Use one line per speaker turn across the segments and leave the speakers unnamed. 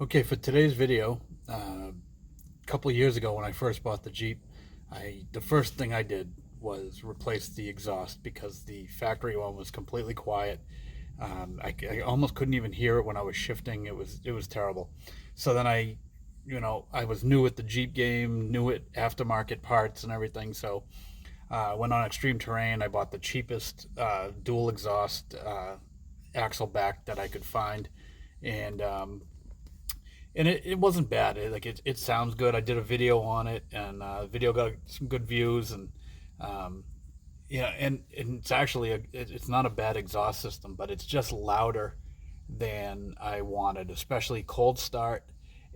Okay, for today's video, a couple of years ago when I first bought the Jeep, the first thing I did was replace the exhaust because the factory one was completely quiet. I almost couldn't even hear it when I was shifting. It was terrible. So then I was new at the Jeep game, new at aftermarket parts and everything. So I went on extreme terrain. I bought the cheapest dual exhaust axle back that I could find, and it wasn't bad. It sounds good. I did a video on it, and the video got some good views, and um, and it's actually it's not a bad exhaust system, but it's just louder than I wanted, especially cold start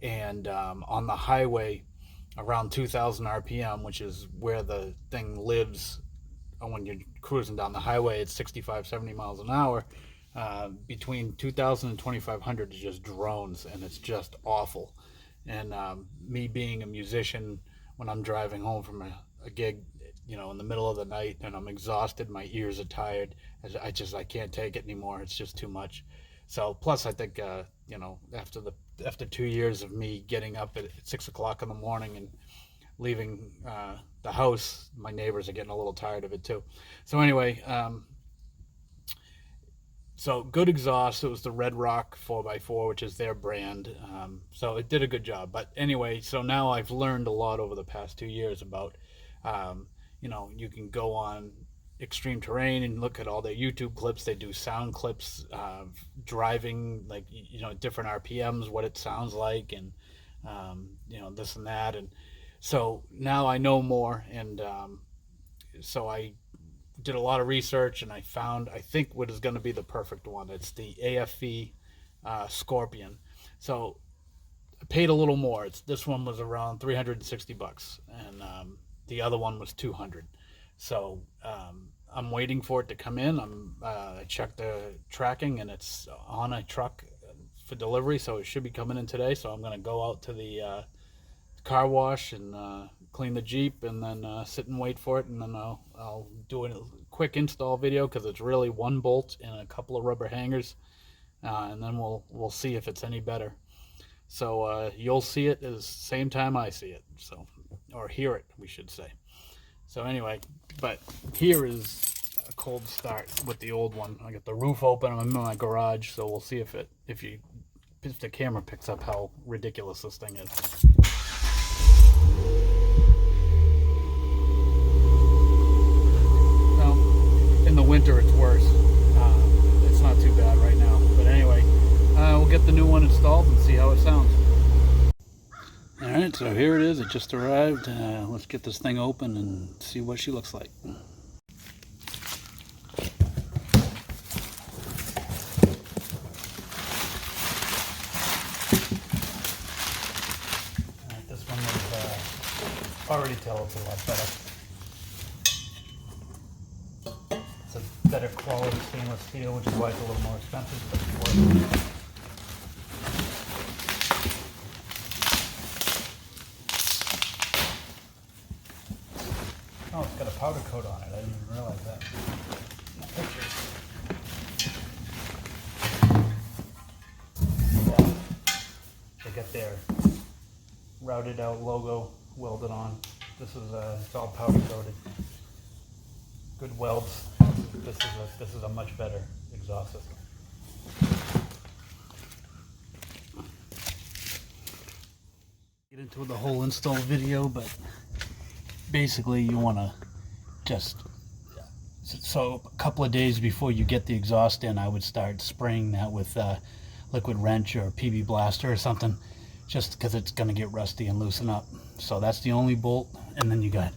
and on the highway around 2,000 RPM, which is where the thing lives when you're cruising down the highway at 65, 70 miles an hour. Between 2,000 and 2,500 it just drones, and it's just awful. And me being a musician, when I'm driving home from a gig, in the middle of the night, and I'm exhausted, my ears are tired. I can't take it anymore. It's just too much. So plus, I think after 2 years of me getting up at 6 o'clock in the morning and leaving the house, my neighbors are getting a little tired of it too. So anyway, so good exhaust. It was the Red Rock 4x4, which is their brand. So it did a good job. But anyway, so now I've learned a lot over the past 2 years about, you can go on extreme terrain and look at all their YouTube clips. They do sound clips of driving, like, different RPMs, what it sounds like, and, this and that. And so now I know more. And so I did a lot of research, and I found, I think, what is going to be the perfect one. It's the AFE Scorpion. So I paid a little more. This one was around $360, and the other one was $200. So I'm waiting for it to come in. I checked the tracking, and it's on a truck for delivery, so it should be coming in today. So I'm going to go out to the car wash and clean the Jeep, and then sit and wait for it, and then I'll do a quick install video, because it's really one bolt and a couple of rubber hangers, and then we'll see if it's any better. So you'll see it at the same time I see it, so, or hear it, we should say. So anyway, but here is a cold start with the old one. I got the roof open. I'm in my garage, so we'll see if the camera picks up how ridiculous this thing is. In the winter it's worse. It's not too bad right now, but anyway, we'll get the new one installed and see how it sounds. Alright, so here it is. It just arrived. Let's get this thing open and see what she looks like. Alright, this one is already tell it's a lot better. It's a better quality stainless steel, which is why it's a little more expensive, but it's worth it. Oh, it's got a powder coat on it. I didn't even realize that. Pictures. Yeah. They got their routed out logo welded on. This is it's all powder coated. Good welds. This is a much better exhaust system. Get into the whole install video, but basically you want to just, so a couple of days before you get the exhaust in, I would start spraying that with liquid wrench or PB blaster or something, just because it's going to get rusty and loosen up. So that's the only bolt, and then you got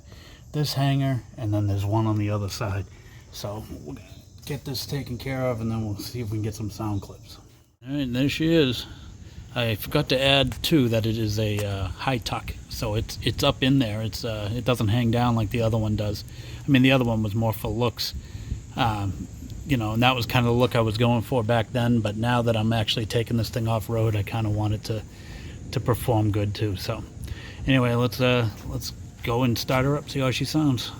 this hanger, and then there's one on the other side. So we'll get this taken care of, and then we'll see if we can get some sound clips. All right, there she is. I forgot to add too that it is a high tuck, so it's up in there. It doesn't hang down like the other one does. I mean, the other one was more for looks, and that was kind of the look I was going for back then. But now that I'm actually taking this thing off road, I kind of want it to perform good too. So anyway, let's go and start her up, see how she sounds.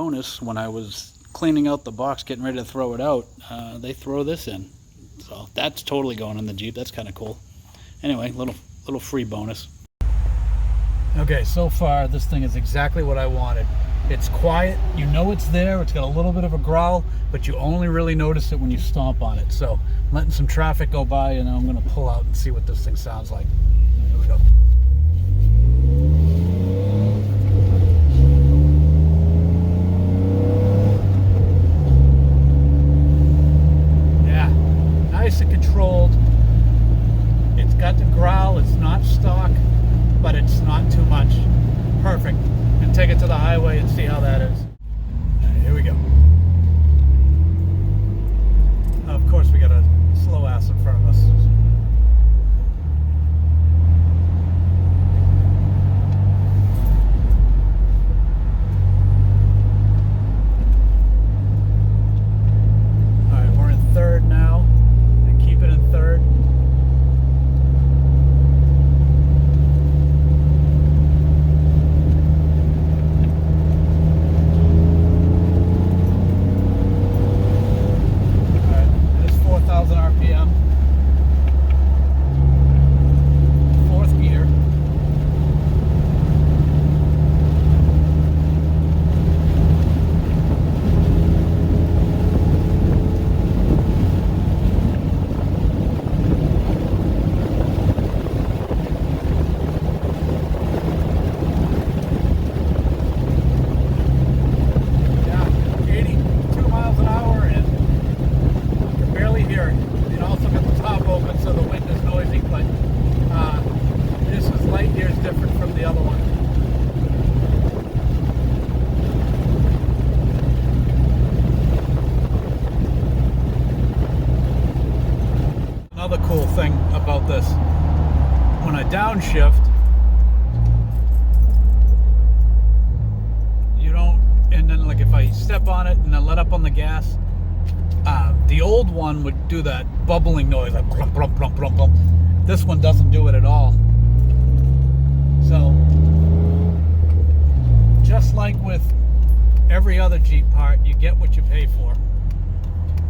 bonus, when I was cleaning out the box, getting ready to throw it out, they throw this in. So that's totally going in the Jeep. That's kind of cool. Anyway, little free bonus. Okay, so far this thing is exactly what I wanted. It's quiet, you know it's there, it's got a little bit of a growl, but you only really notice it when you stomp on it. So I'm letting some traffic go by, and I'm gonna pull out and see what this thing sounds like. Here we go. Yeah, nice and controlled. It's got the growl, it's not stock, but it's not too much. Perfect. And take it to the highway and see how that is. Right, here we go. Of course, we got a slow ass in front of us. All right, we're in third now, and keep it in third. RPM. Fourth gear. Yeah, 82 miles an hour, and you can barely hear it. It also got the top open, so the wind is noisy, but this is light years different from the other one. Another cool thing about this, when I downshift, you don't, and then like if I step on it and then let up on the gas, the old one would do that bubbling noise, like plump, plump, plump, plump, plump. This one doesn't do it at all. So, just like with every other Jeep part, you get what you pay for.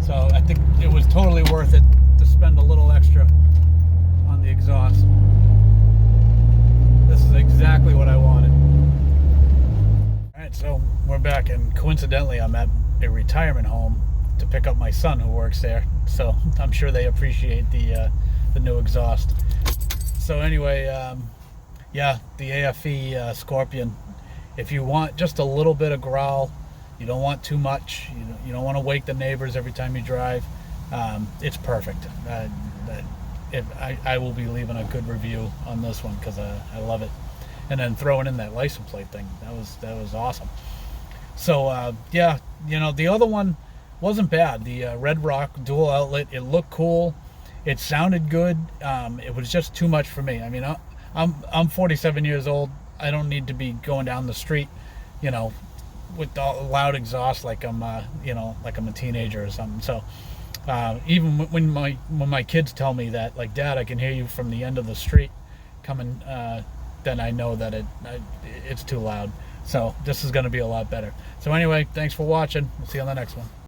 So I think it was totally worth it to spend a little extra on the exhaust. This is exactly what I wanted. Alright, so we're back, and coincidentally I'm at a retirement home to pick up my son who works there, so I'm sure they appreciate the new exhaust. So anyway, yeah, the AFE Scorpion, if you want just a little bit of growl, you don't want too much, you don't want to wake the neighbors every time you drive, it's perfect. I will be leaving a good review on this one because I love it. And then throwing in that license plate thing, that was awesome. So yeah, the other one wasn't bad. The Red Rock dual outlet, it looked cool, it sounded good. It was just too much for me. I mean, I'm 47 years old. I don't need to be going down the street, with the loud exhaust like I'm like I'm a teenager or something. So even when my kids tell me that, like, Dad, I can hear you from the end of the street coming, then I know that it's too loud. So this is going to be a lot better. So anyway, thanks for watching. We'll see you on the next one.